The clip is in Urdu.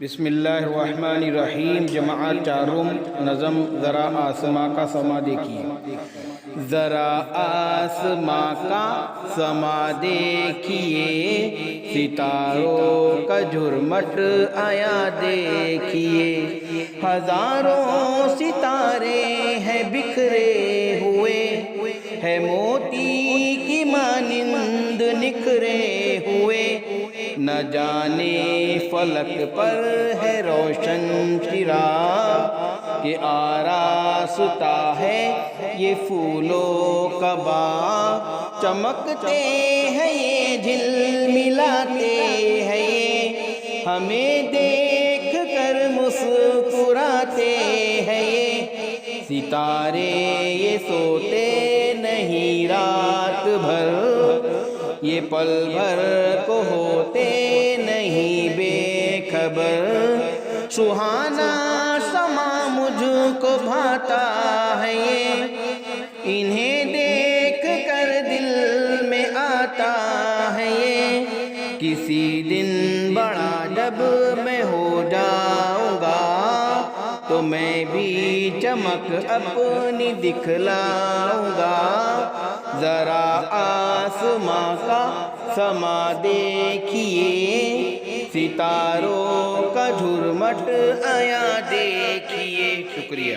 بسم اللہ الرحمن الرحیم۔ جماعت چارم نظم ذرا آسماں کا سما دیکھیے۔ ذرا آسماں کا سما دیکھیے، ستاروں کا جھرمٹ آیا دیکھیے۔ ہزاروں ستارے ہیں بکھرے ہوئے، ہے موتی کی مانند نکھرے ہوئے۔ نہ جانے فلک پر ہے روشن چراغ، کہ آراستہ ہے یہ پھولوں کا باغ۔ چمکتے ہیں یہ جھلملاتے ہیں یہ، ہمیں دیکھ کر مسکراتے ہیں یہ۔ ستارے یہ سوتے نہیں رات بھر، یہ پل بھر کو ہوتے نہیں بے خبر۔ سہانا سما مجھ کو بھاتا ہے یہ، انہیں دیکھ کر دل میں آتا ہے یہ۔ کسی دن بڑا جب میں ہو جاؤں گا، تو میں بھی چمک اپنی دکھلاؤں گا۔ ذرا آسماں کا سما دیکھیے، ستاروں کا جھرمٹ آیا دیکھیے۔ شکریہ۔